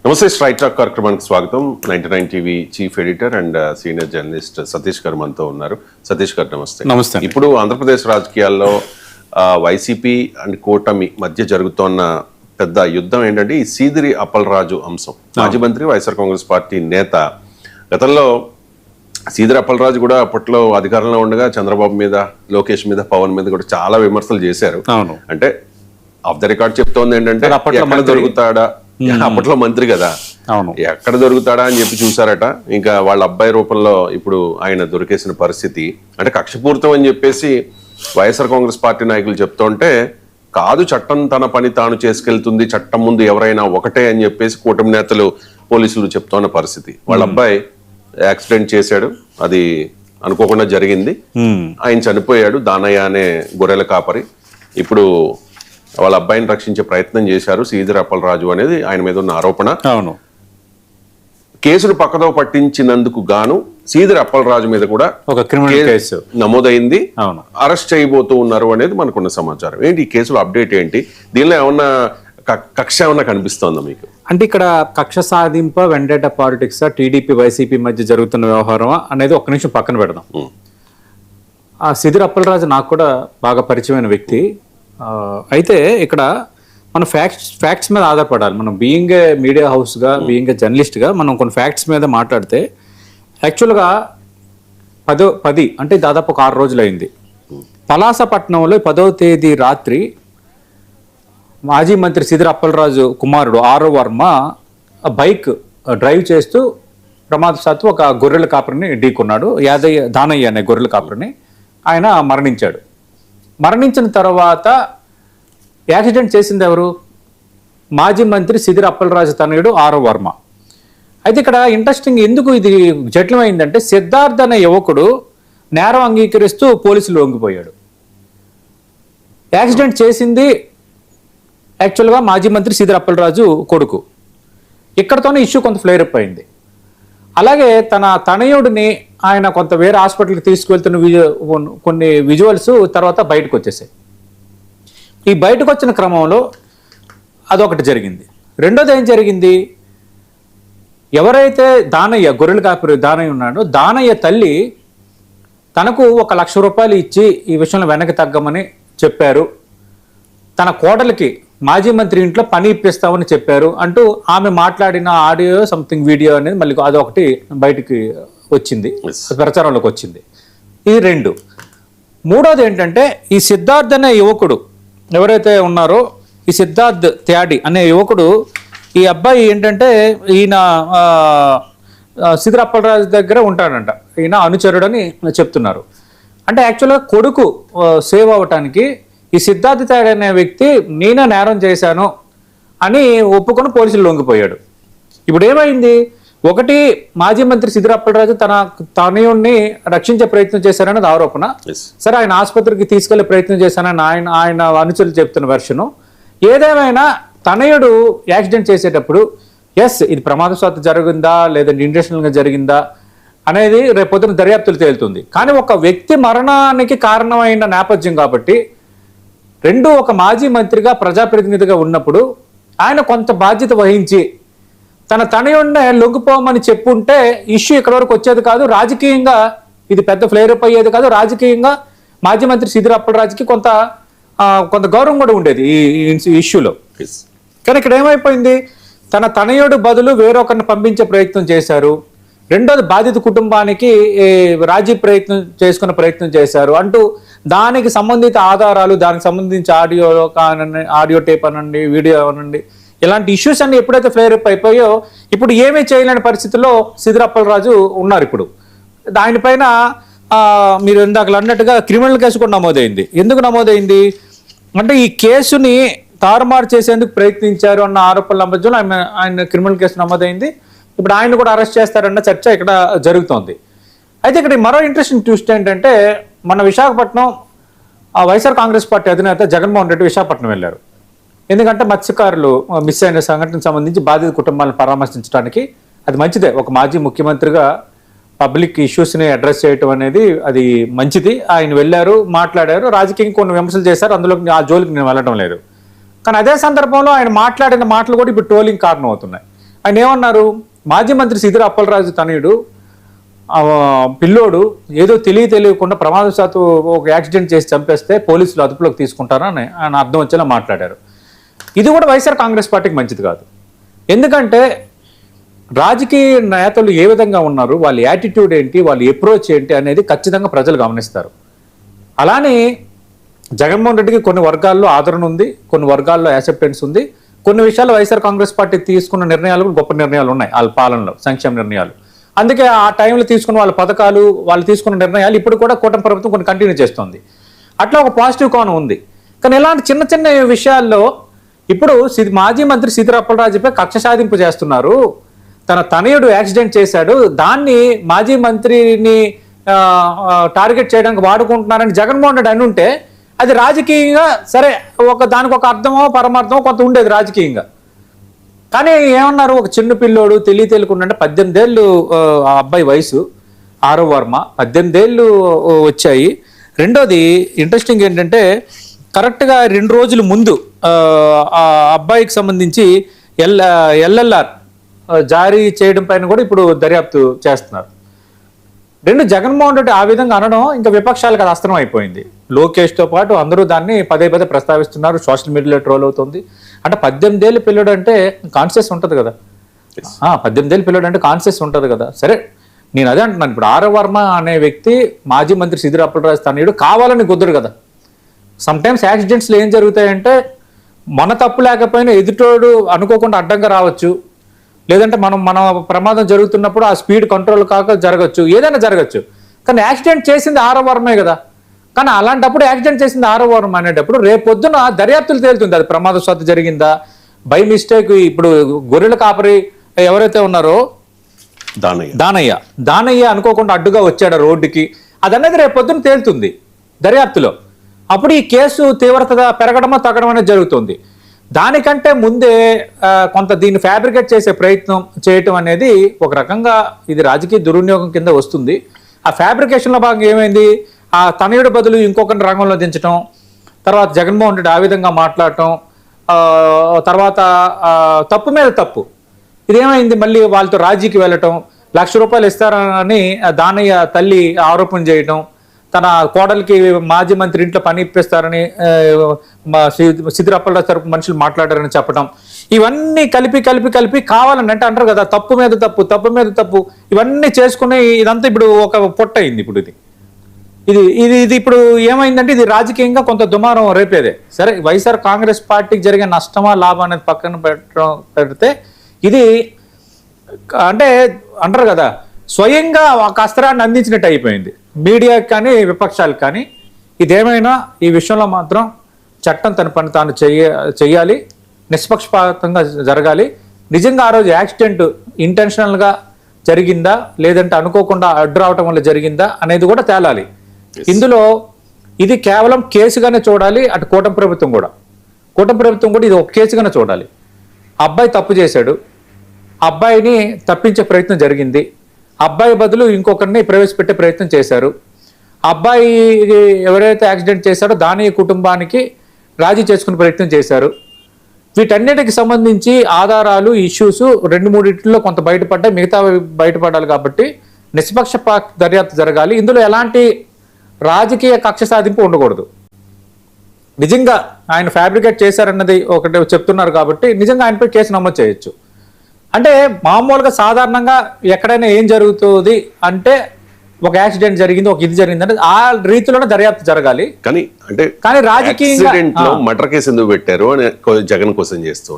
నమస్తే. Straight talk కార్యక్రమానికి స్వాగతం. 99 TV chief editor and senior journalist Satish గారు మనతో ఉన్నారు. సతీష్ గారు నమస్తే. నమస్తే. ఇప్పుడు ఆంధ్రప్రదేశ్ రాజకీయాల్లో వైసీపీ అండ్ కూటమి మధ్య జరుగుతున్న పెద్ద యుద్ధం ఏంటంటే ఈ సీదిరి అప్పలరాజు అంశం. మాజీ మంత్రి వైఎస్ఆర్ కాంగ్రెస్ పార్టీ నేత. గతంలో సీదిరి అప్పలరాజు కూడా అప్పట్లో అధికారంలో ఉండగా చంద్రబాబు మీద, లోకేష్ మీద, పవన్ మీద కూడా చాలా విమర్శలు చేశారు. అంటే ఆఫ్ ద రికార్డ్ చెప్తోంది ఏంటంటే ఎక్కడ దొరుకుతాడా, అప్పట్లో మంత్రి కదా, ఎక్కడ దొరుకుతాడా అని చెప్పి చూసారట. ఇంకా వాళ్ళ అబ్బాయి రూపంలో ఇప్పుడు ఆయన దొరికేసిన పరిస్థితి. అంటే కక్షపూరితం అని చెప్పేసి వైఎస్ఆర్ కాంగ్రెస్ పార్టీ నాయకులు చెప్తుంటే, కాదు చట్టం తన పని తాను చేసుకెళ్తుంది, చట్టం ముందు ఎవరైనా ఒకటే అని చెప్పేసి కూటమి నేతలు, పోలీసులు చెప్తున్న పరిస్థితి. వాళ్ళ అబ్బాయి యాక్సిడెంట్ చేశాడు, అది అనుకోకుండా జరిగింది, ఆయన చనిపోయాడు. దానయ్య అనే గొర్రెల కాపరి ఇప్పుడు వాళ్ళ అబ్బాయిని రక్షించే ప్రయత్నం చేశారు సీదిరి అప్పలరాజు అనేది ఆయన మీద ఉన్న ఆరోపణ. అవును, కేసును పక్కదో పట్టించినందుకు గాను సీదిరి అప్పలరాజు మీద కూడా ఒక క్రిమినల్ కేసు నమోదైంది. అవును, అరెస్ట్ చేయబోతూ ఉన్నారు అనేది మనకున్న సమాచారం. ఏంటి ఈ కేసులో అప్డేట్ ఏంటి? దీనిలో ఏమన్నా కక్ష ఏమన్నా కనిపిస్తోందా మీకు? అంటే ఇక్కడ కక్ష సాధింప, వెండేట పాలిటిక్స్, టీడీపీ వైసీపీ మధ్య జరుగుతున్న వ్యవహారం అనేది ఒక్క నిమిషం పక్కన పెడదాం. ఆ సీదిరి అప్పలరాజు నాకు కూడా బాగా పరిచయమైన వ్యక్తి. అయితే ఇక్కడ మనం ఫ్యాక్ట్స్ మీద ఆధారపడాలి. మనం బీయింగ్ ఏ మీడియా హౌస్గా, బీయింగ్ ఏ జర్నలిస్ట్గా మనం కొన్ని ఫ్యాక్ట్స్ మీద మాట్లాడితే, యాక్చువల్గా 10 అంటే దాదాపు ఒక 6 రోజులు అయింది. పలాసపట్నంలో 10వ తేదీ రాత్రి మాజీ మంత్రి సీదిరి అప్పలరాజు కుమారుడు ఆరో వర్మ బైక్ డ్రైవ్ చేస్తూ ప్రమాదవశాత్తు ఒక గొర్రెల కాపరిని ఢీకొన్నాడు. దానయ్య అనే గొర్రెల కాపరిని. ఆయన మరణించాడు. మరణించిన తర్వాత యాక్సిడెంట్ చేసింది ఎవరు? మాజీ మంత్రి సీదిరి అప్పలరాజు తనయుడు ఆరో వర్మ. అయితే ఇక్కడ ఇంట్రెస్టింగ్ ఎందుకు ఇది జటిలమైందంటే, సిద్ధార్థ్ అనే యువకుడు నేరం అంగీకరిస్తూ పోలీసులు లొంగిపోయాడు. యాక్సిడెంట్ చేసింది యాక్చువల్గా మాజీ మంత్రి సీదిరి అప్పలరాజు కొడుకు. ఇక్కడతోనే ఇష్యూ కొంత ఫ్లేర్ అప్ అయింది. అలాగే తన తనయుడిని ఆయన కొంత వేరే హాస్పిటల్కి తీసుకువెళ్తున్న కొన్ని విజువల్స్ తర్వాత బయటకు వచ్చేసాయి. ఈ బయటకు వచ్చిన క్రమంలో అదొకటి జరిగింది. రెండోది ఏం జరిగింది, ఎవరైతే దానయ్య గొర్రెల కాపరి దానయ్య ఉన్నాడో, దానయ్య తల్లి తనకు 1 లక్ష రూపాయలు ఇచ్చి ఈ విషయంలో వెనక్కి తగ్గమని చెప్పారు. తన కోడలికి మాజీ మంత్రి ఇంట్లో పని ఇప్పిస్తామని చెప్పారు అంటూ ఆమె మాట్లాడిన ఆడియో సంథింగ్ వీడియో అనేది మళ్ళీ అదొకటి బయటికి వచ్చింది, ప్రచారంలోకి వచ్చింది. ఇది 2. మూడోది ఏంటంటే, ఈ సిద్ధార్థ్ అనే యువకుడు ఎవరైతే ఉన్నారో, ఈ సిద్ధార్థ్ త్యాడి అనే యువకుడు, ఈ అబ్బాయి ఏంటంటే ఈయన సీదిరి అప్పలరాజు దగ్గర ఉంటాడంట. ఈయన అనుచరుడని చెప్తున్నారు. అంటే యాక్చువల్గా కొడుకు సేవ్ అవ్వటానికి ఈ సిద్ధార్థ్ త్యాడి అనే వ్యక్తి నేనే నేరం చేశాను అని ఒప్పుకొని పోలీసులు లొంగిపోయాడు. ఇప్పుడు ఏమైంది, ఒకటి మాజీ మంత్రి సీదిరి అప్పలరాజు తన తనయుడిని రక్షించే ప్రయత్నం చేశారనేది ఆరోపణ. సరే, ఆయన ఆసుపత్రికి తీసుకెళ్లే ప్రయత్నం చేశానని ఆయన అనుచరులు చెప్తున్న వెర్షను. ఏదేమైనా తనయుడు యాక్సిడెంట్ చేసేటప్పుడు ఇది ప్రమాదవశాత్తు జరిగిందా లేదంటే ఇంటెన్షనల్గా జరిగిందా అనేది రేపొద్దున దర్యాప్తులు తేలుతుంది. కానీ ఒక వ్యక్తి మరణానికి కారణమైన నేపథ్యం కాబట్టి, ఒక మాజీ మంత్రిగా, ప్రజాప్రతినిధిగా ఉన్నప్పుడు ఆయన కొంత బాధ్యత వహించి తన తనయుడినే లొంగిపోమని చెప్పుంటే ఇష్యూ ఇక్కడ వరకు వచ్చేది కాదు. రాజకీయంగా ఇది పెద్ద ఫ్లేర్ అప్ అయ్యేది కాదు. రాజకీయంగా మాజీ మంత్రి సీదిరి అప్పలరాజుకి కొంత గౌరవం కూడా ఉండేది ఈ ఇష్యూలో. కానీ ఇక్కడ ఏమైపోయింది, తన తనయుడు బదులు వేరొకరిని పంపించే ప్రయత్నం చేశారు. రెండోది బాధిత కుటుంబానికి రాజీ చేసుకునే ప్రయత్నం చేశారు అంటూ దానికి సంబంధిత ఆధారాలు, దానికి సంబంధించి ఆడియో టేప్ అనండి, వీడియో అనండి, ఇలాంటి ఇష్యూస్ అన్ని ఎప్పుడైతే ఫ్లేర్ అప్ అయిపోయో ఇప్పుడు ఏమీ చేయలేని పరిస్థితుల్లో సీదిరి అప్పలరాజు ఉన్నారు. ఇప్పుడు దానిపైన మీరు ఇందాక అన్నట్టుగా క్రిమినల్ కేసు కూడా నమోదైంది. ఎందుకు నమోదైంది అంటే, ఈ కేసుని తారుమారు చేసేందుకు ప్రయత్నించారు అన్న ఆరోపణల నేపథ్యంలో ఆయన క్రిమినల్ కేసు నమోదైంది. ఇప్పుడు ఆయన కూడా అరెస్ట్ చేస్తారన్న చర్చ ఇక్కడ జరుగుతోంది. అయితే ఇక్కడ మరో ఇంట్రెస్టింగ్ ట్విస్ట్ ఏంటంటే, మన విశాఖపట్నం వైఎస్ఆర్ కాంగ్రెస్ పార్టీ అధినేత జగన్మోహన్ రెడ్డి విశాఖపట్నం వెళ్ళారు. ఎందుకంటే మత్స్యకారులు మిస్ అయిన సంఘటనకు సంబంధించి బాధిత కుటుంబాలను పరామర్శించడానికి అది మంచిదే. ఒక మాజీ ముఖ్యమంత్రిగా పబ్లిక్ ఇష్యూస్ని అడ్రస్ చేయటం అనేది అది మంచిది. ఆయన వెళ్ళారు, మాట్లాడారు, రాజకీయంగా కొన్ని విమర్శలు చేశారు, అందులో ఆ జోలికి నేను వెళ్ళడం లేదు. కానీ అదే సందర్భంలో ఆయన మాట్లాడిన మాటలు కూడా ఇప్పుడు ట్రోలింగ్ కారణం అవుతున్నాయి. ఆయన ఏమన్నారు, మాజీ మంత్రి సీదిరి అప్పలరాజు తనయుడు పిల్లోడు ఏదో తెలియకుండా ప్రమాదవశాత్తు ఒక యాక్సిడెంట్ చేసి చంపేస్తే పోలీసులు అదుపులోకి తీసుకుంటారని ఆయన అర్థం వచ్చేలా మాట్లాడారు. ఇది కూడా వైఎస్ఆర్ కాంగ్రెస్ పార్టీకి మంచిది కాదు. ఎందుకంటే రాజకీయ నేతలు ఏ విధంగా ఉన్నారు, వాళ్ళ యాటిట్యూడ్ ఏంటి, వాళ్ళ అప్రోచ్ ఏంటి అనేది ఖచ్చితంగా ప్రజలు గమనిస్తారు. అలానే జగన్మోహన్ రెడ్డికి కొన్ని వర్గాల్లో ఆదరణ ఉంది, కొన్ని వర్గాల్లో యాక్సెప్టెన్స్ ఉంది, కొన్ని విషయాల్లో వైఎస్ఆర్ కాంగ్రెస్ పార్టీ తీసుకున్న నిర్ణయాలు కూడా గొప్ప నిర్ణయాలు ఉన్నాయి వాళ్ళ పాలనలో, సంక్షేమ నిర్ణయాలు. అందుకే ఆ టైంలో తీసుకున్న వాళ్ళ పథకాలు, వాళ్ళు తీసుకున్న నిర్ణయాలు ఇప్పుడు కూడా కూటమి ప్రభుత్వం కొన్ని కంటిన్యూ చేస్తుంది. అట్లా ఒక పాజిటివ్ కోణం ఉంది. కానీ ఇలాంటి చిన్న చిన్న విషయాల్లో ఇప్పుడు మాజీ మంత్రి సీదిరి అప్పలరాజుపై కక్ష సాధింపు చేస్తున్నారు. తన తనయుడు యాక్సిడెంట్ చేశాడు, దాన్ని మాజీ మంత్రిని టార్గెట్ చేయడానికి వాడుకుంటున్నారని జగన్మోహన్ రెడ్డి అని ఉంటే అది రాజకీయంగా సరే, దానికి ఒక అర్థమో పరమార్థమో కొంత ఉండేది రాజకీయంగా. కానీ ఏమన్నారు, ఒక చిన్న పిల్లోడు తెలియకుండా 18 ఏళ్ళు ఆ అబ్బాయి వయసు, ఆరవ్ వర్మ 18 ఏళ్ళు వచ్చాయి. రెండోది ఇంట్రెస్టింగ్ ఏంటంటే కరెక్ట్గా 2 రోజుల ముందు ఆ అబ్బాయికి సంబంధించి ఎల్ఎల్ఆర్ జారీ చేయడం పైన కూడా ఇప్పుడు దర్యాప్తు చేస్తున్నారు. జగన్మోహన్ రెడ్డి ఆ విధంగా అనడం ఇంకా విపక్షాలకు అది అస్త్రం అయిపోయింది. లోకేష్తో పాటు అందరూ దాన్ని పదే ప్రస్తావిస్తున్నారు, సోషల్ మీడియాలో ట్రోల్ అవుతుంది. అంటే 18 ఏళ్ళ పిల్లడు అంటే కాన్షియస్ ఉంటుంది కదా, 18 ఏళ్ళ పిల్లడు అంటే కాన్షియస్ ఉంటుంది కదా. సరే, నేను అదే అంటున్నాను. ఇప్పుడు ఆరవ్ వర్మ అనే వ్యక్తి మాజీ మంత్రి సీదిరి అప్పలరాజు తనయుడు, కావాలని కుదరదు కదా. సమ్ టైమ్స్ యాక్సిడెంట్స్లో ఏం జరుగుతాయంటే మన తప్పు లేకపోయినా ఎదుటోడు అనుకోకుండా అడ్డంగా రావచ్చు, లేదంటే మన ప్రమాదం జరుగుతున్నప్పుడు ఆ స్పీడ్ కంట్రోల్ కాక జరగచ్చు, ఏదైనా జరగచ్చు. కానీ యాక్సిడెంట్ చేసింది ఆరవ్ వర్మే కదా. కానీ అలాంటప్పుడు యాక్సిడెంట్ చేసింది ఆరవ్ వర్మ అనేటప్పుడు రేపొద్దున దర్యాప్తులు తేలుతుంది అది ప్రమాదవశాత్తు జరిగిందా, బై మిస్టేక్. ఇప్పుడు గొర్రెల కాపరి ఎవరైతే ఉన్నారో దానయ్య అనుకోకుండా అడ్డుగా వచ్చాడు రోడ్డుకి, అదనేది రేపొద్దున తేలుతుంది దర్యాప్తులో. అప్పుడు ఈ కేసు తీవ్రత పెరగడమో తగ్గడం అనేది జరుగుతుంది. దానికంటే ముందే కొంత దీన్ని ఫ్యాబ్రికేట్ చేసే ప్రయత్నం చేయటం అనేది ఒక రకంగా ఇది రాజకీయ దుర్వినియోగం కింద వస్తుంది. ఆ ఫ్యాబ్రికేషన్లో భాగంగా ఏమైంది, ఆ తనయుడు బదులు ఇంకొకరిని రంగంలో దించడం, తర్వాత జగన్మోహన్ రెడ్డి ఆ విధంగా మాట్లాడటం, తర్వాత తప్పు మీద తప్పు. ఇదేమైంది, మళ్ళీ వాళ్ళతో రాజీకి వెళ్ళటం, ₹1,00,000 ఇస్తారని దానయ్య తల్లి ఆరోపణ చేయటం, తన కోడలికి మాజీ మంత్రి ఇంట్లో పని ఇప్పిస్తారని సీదిరి అప్పలరాజు తరపు మనుషులు మాట్లాడారని చెప్పడం, ఇవన్నీ కలిపి కావాలని అంటే అంటారు కదా, తప్పు మీద తప్పు ఇవన్నీ చేసుకుని ఇదంతా ఇప్పుడు ఒక పొట్ట అయింది. ఇప్పుడు ఇది ఇప్పుడు ఏమైందంటే ఇది రాజకీయంగా కొంత దుమారం రేపేదే. సరే, వైఎస్ఆర్ కాంగ్రెస్ పార్టీకి జరిగే నష్టమా లాభం అనేది పక్కన పెడితే ఇది అంటే అంటారు కదా, స్వయంగా ఒక అస్త్రాన్ని అందించినట్టు అయిపోయింది మీడియాకి కానీ విపక్షాలకు కానీ. ఇదేమైనా ఈ విషయంలో మాత్రం చట్టం తన పని తాను చెయ్యాలి, నిష్పక్షపాతంగా జరగాలి. నిజంగా ఆ రోజు యాక్సిడెంట్ ఇంటెన్షనల్గా జరిగిందా, లేదంటే అనుకోకుండా అడ్డు రావటం వల్ల జరిగిందా అనేది కూడా తేలాలి. ఇందులో ఇది కేవలం కేసుగానే చూడాలి. అటు కూటమి ప్రభుత్వం కూడా ఇది ఒక కేసుగానే చూడాలి. అబ్బాయి తప్పు చేశాడు, అబ్బాయిని తప్పించే ప్రయత్నం జరిగింది, అబ్బాయి బదులు ఇంకొకరిని ప్రవేశపెట్టే ప్రయత్నం చేశారు. అబ్బాయి ఎవరైతే యాక్సిడెంట్ చేశారో దాని కుటుంబానికి రాజీ చేసుకునే ప్రయత్నం చేశారు. వీటన్నిటికి సంబంధించి ఆధారాలు, ఇష్యూస్ 2-3 కొంత బయటపడ్డాయి, మిగతా బయటపడాలి. కాబట్టి నిష్పక్షపాత దర్యాప్తు జరగాలి. ఇందులో ఎలాంటి రాజకీయ కక్ష సాధింపు ఉండకూడదు. నిజంగా ఆయన ఫ్యాబ్రికేట్ చేశారన్నది ఒకటి చెప్తున్నారు కాబట్టి నిజంగా ఆయనపై కేసు నమోదు చేయొచ్చు. అంటే మామూలుగా సాధారణంగా ఎక్కడైనా ఏం జరుగుతుంది అంటే ఒక యాక్సిడెంట్ జరిగింది, ఒక ఇది జరిగింది అంటే ఆ రీతిలోనే దర్యాప్తు జరగాలి. కానీ రాజకీయంగా మర్డర్ కేసు ఎందుకు పెట్టారు అని జగన్ క్వశ్చన్ చేస్తూ